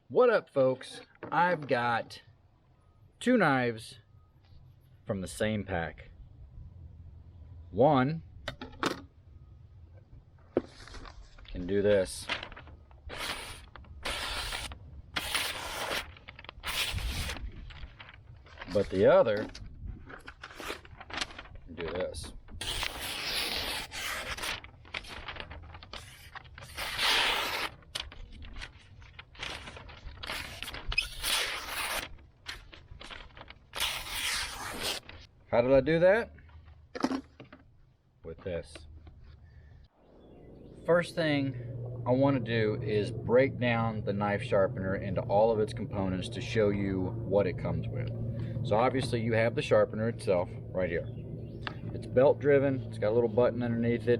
What up, folks? I've got two knives from the same pack. One can do this. But the other can do this. How did I do that? With this. First thing I want to do is break down the knife sharpener into all of its components to show you what it comes with. So obviously you have the sharpener itself right here. It's belt driven, it's got a little button underneath it.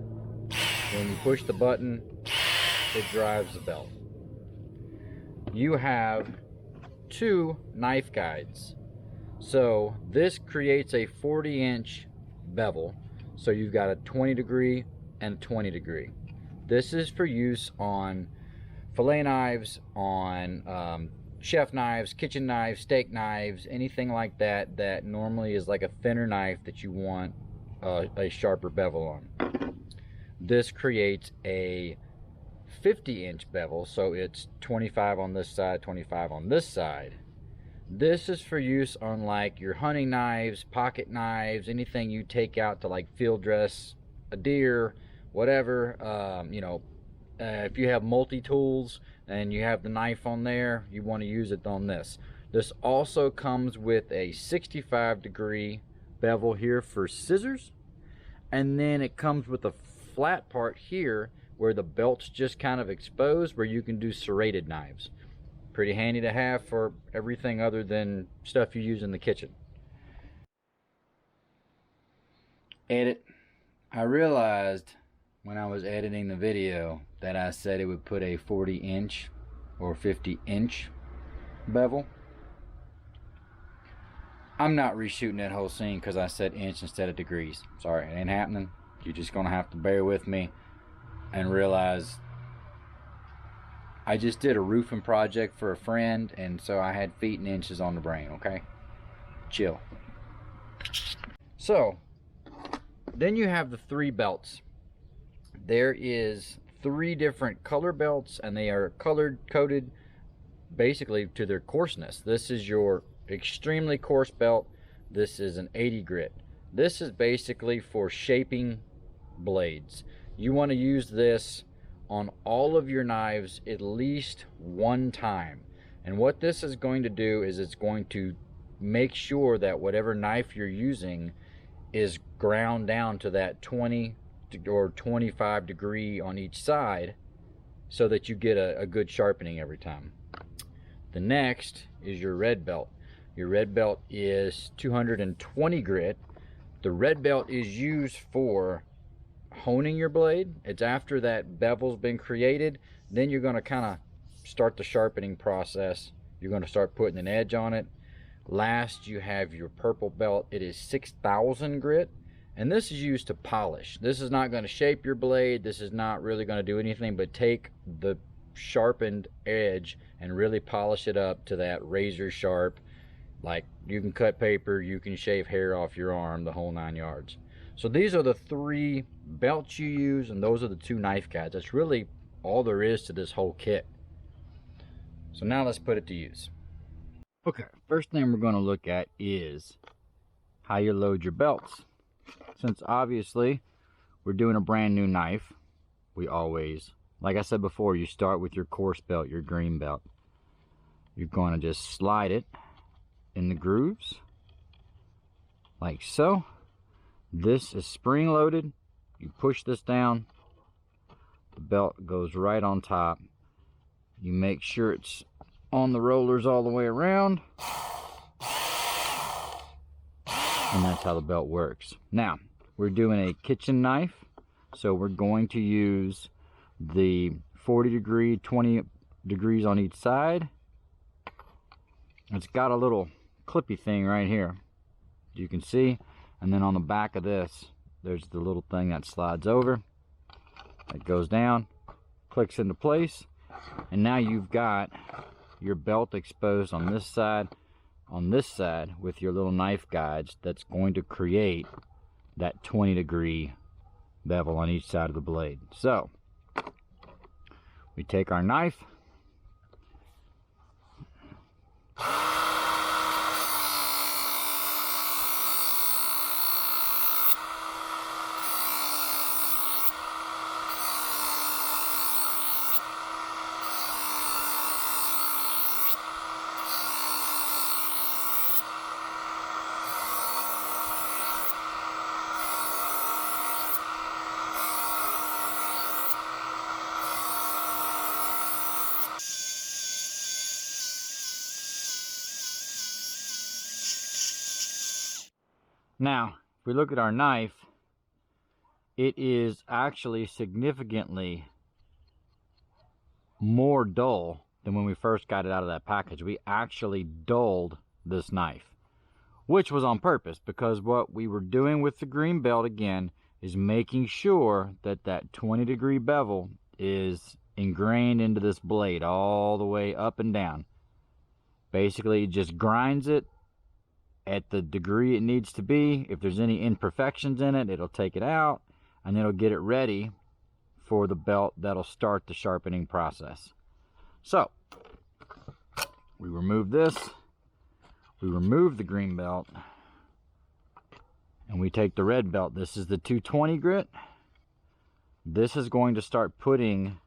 When you push the button, it drives the belt. You have two knife guides. So this creates a 40-inch bevel. So you've got a 20 degree and a 20 degree. This is for use on fillet knives, on chef knives, kitchen knives, steak knives, anything like that that normally is like a thinner knife that you want a sharper bevel on. This creates a 50-inch bevel, so it's 25 on this side, 25 on this side. This is for use on like your hunting knives, pocket knives, anything you take out to like field dress a deer, whatever. If you have multi-tools and you have the knife on there, you want to use it on this. This also comes with a 65-degree bevel here for scissors, and then it comes with a flat part here where the belt's just kind of exposed, where you can do serrated knives. Pretty handy to have for everything other than stuff you use in the kitchen. Edit. I realized when I was editing the video that I said it would put a 40-inch or 50-inch bevel. I'm not reshooting that whole scene because I said inch instead of degrees. Sorry, it ain't happening. You're just gonna have to bear with me and realize I just did a roofing project for a friend, and so I had feet and inches on the brain, okay? Chill. So, then you have the three belts. There is three different color belts, and they are coded basically to their coarseness. This is your extremely coarse belt. This is an 80 grit. This is basically for shaping blades. You want to use this on all of your knives at least one time. And what this is going to do is it's going to make sure that whatever knife you're using is ground down to that 20 or 25 degree on each side, so that you get a good sharpening every time. The next is your red belt. Your red belt is 220 grit. The red belt is used for honing your blade. It's after that bevel's been created, then you're going to kind of start the sharpening process. You're going to start putting an edge on it. Last, you have your purple belt. It is 6,000 grit, and this is used to polish. This is not going to shape your blade. This is not really going to do anything but take the sharpened edge and really polish it up to that razor sharp. Like, you can cut paper, you can shave hair off your arm, the whole 9 yards. So these are the three belts you use, and those are the two knife guides. That's really all there is to this whole kit. So now let's put it to use. Okay, first thing we're going to look at is how you load your belts. Since obviously we're doing a brand new knife, we always, like I said before, you start with your coarse belt, your green belt. You're going to just slide it in the grooves like so. This is spring loaded. You push this down, the belt goes right on top. You make sure it's on the rollers all the way around, and that's how the belt works. Now, we're doing a kitchen knife, so we're going to use the 40 degree, 20 degrees on each side. It's got a little clippy thing right here, you can see. And then on the back of this, there's the little thing that slides over. It goes down, clicks into place, and now you've got your belt exposed on this side with your little knife guides, that's going to create that 20-degree bevel on each side of the blade. So we take our knife, now, if we look at our knife, it is actually significantly more dull than when we first got it out of that package. We actually dulled this knife, which was on purpose, because what we were doing with the green belt, again, is making sure that that 20-degree bevel is ingrained into this blade all the way up and down. Basically, it just grinds it at the degree it needs to be. If there's any imperfections in it, it'll take it out, and it'll get it ready for the belt that'll start the sharpening process. So we remove this, we remove the green belt, and we take the red belt. This is the 220 grit. This is going to start putting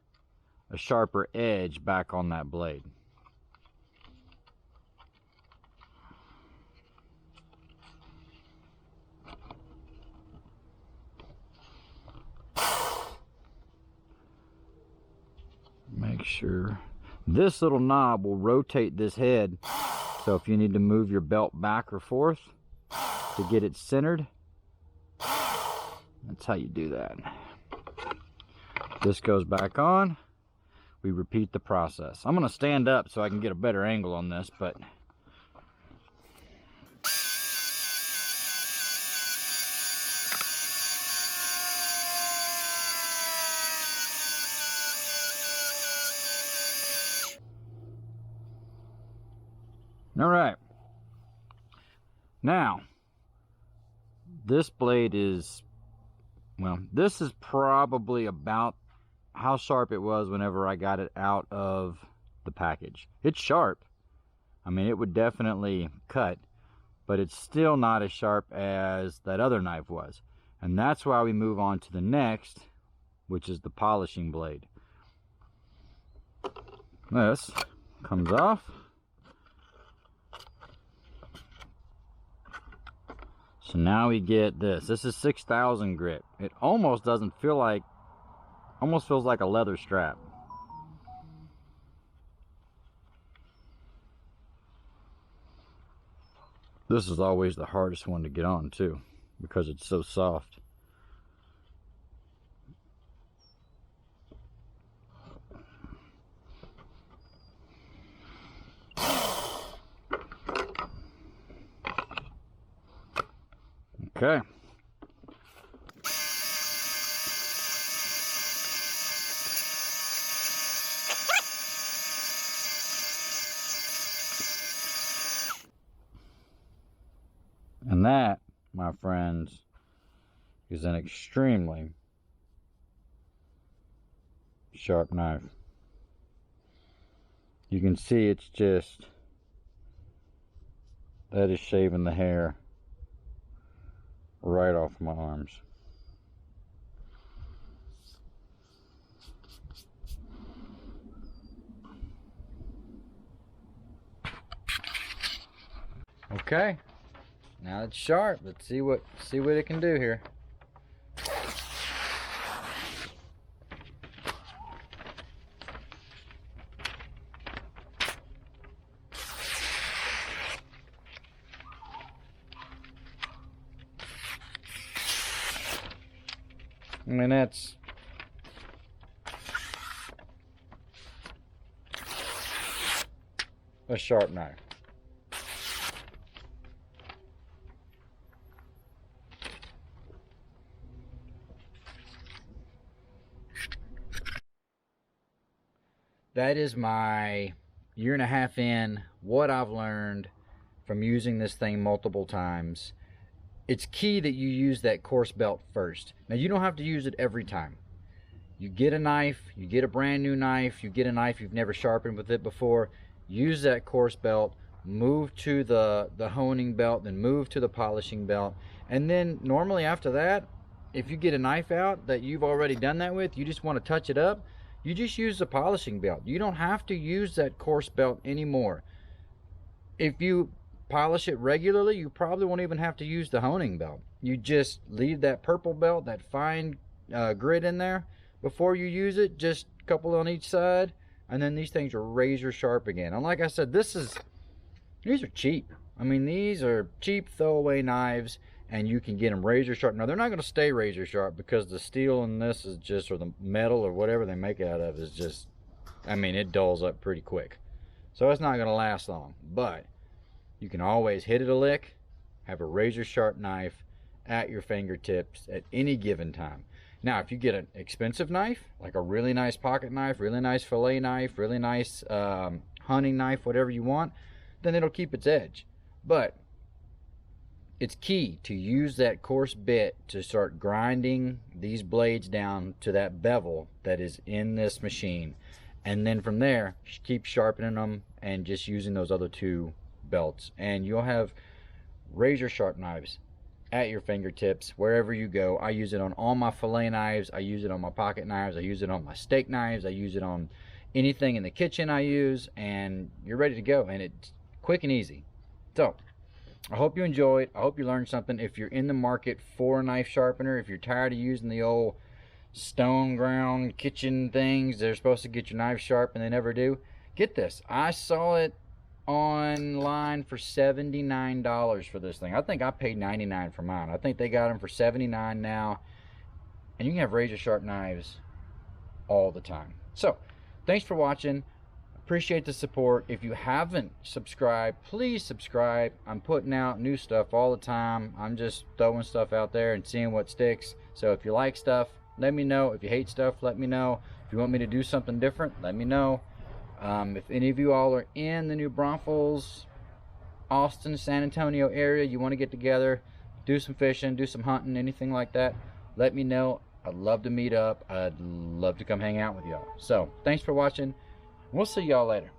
a sharper edge back on that blade. Make sure this little knob will rotate this head, so if you need to move your belt back or forth to get it centered, that's how you do that. This goes back on. We repeat the process. I'm going to stand up so I can get a better angle on this, but all right. Now, this blade is, well, this is probably about how sharp it was whenever I got it out of the package. It's sharp. I mean, it would definitely cut, but it's still not as sharp as that other knife was. And that's why we move on to the next, which is the polishing blade. This comes off. So now we get this. This is 6,000 grit. It almost doesn't feel like, almost feels like a leather strap. This is always the hardest one to get on too, because it's so soft. Okay. And that, my friends, is an extremely sharp knife. You can see it's just, that is shaving the hair right off my arms. Okay, now it's sharp. Let's see what it can do here. I mean, that's a sharp knife. That is my, year and a half in, what I've learned from using this thing multiple times, it's key that you use that coarse belt first. Now, you don't have to use it every time. You get a knife, you get a brand new knife, you get a knife you've never sharpened with it before, use that coarse belt, move to the honing belt, then move to the polishing belt. And then normally after that, if you get a knife out that you've already done that with, you just want to touch it up, you just use the polishing belt. You don't have to use that coarse belt anymore. If you polish it regularly, you probably won't even have to use the honing belt. You just leave that purple belt, that fine grit in there before you use it, just a couple on each side, and then these things are razor sharp again. And like I said, these are cheap. I mean, these are cheap throwaway knives, and you can get them razor sharp. Now, they're not going to stay razor sharp because the steel in this is just, or the metal or whatever they make it out of is just, I mean, it dulls up pretty quick. So it's not going to last long. But you can always hit it a lick, have a razor sharp knife at your fingertips at any given time. Now, if you get an expensive knife, like a really nice pocket knife, really nice fillet knife, really nice hunting knife, whatever you want, then it'll keep its edge. But it's key to use that coarse bit to start grinding these blades down to that bevel that is in this machine. And then from there, keep sharpening them and just using those other two belts. And you'll have razor sharp knives at your fingertips wherever you go. I use it on all my fillet knives. I use it on my pocket knives. I use it on my steak knives. I use it on anything in the kitchen I use. And you're ready to go. And it's quick and easy. So I hope you enjoyed. I hope you learned something. If you're in the market for a knife sharpener, if you're tired of using the old stone ground kitchen things, they're supposed to get your knife sharp and they never do, get this. I saw it online for $79 for this thing. I think I paid $99 for mine. I think they got them for $79 now, and you can have razor sharp knives all the time. So thanks for watching. Appreciate the support. If you haven't subscribed, please subscribe. I'm putting out new stuff all the time. I'm just throwing stuff out there and seeing what sticks. So if you like stuff, let me know. If you hate stuff, let me know. If you want me to do something different, let me know. If any of you all are in the New Braunfels, Austin, San Antonio area, you want to get together, do some fishing, do some hunting, anything like that, let me know. I'd love to meet up. I'd love to come hang out with y'all. So thanks for watching. We'll see y'all later.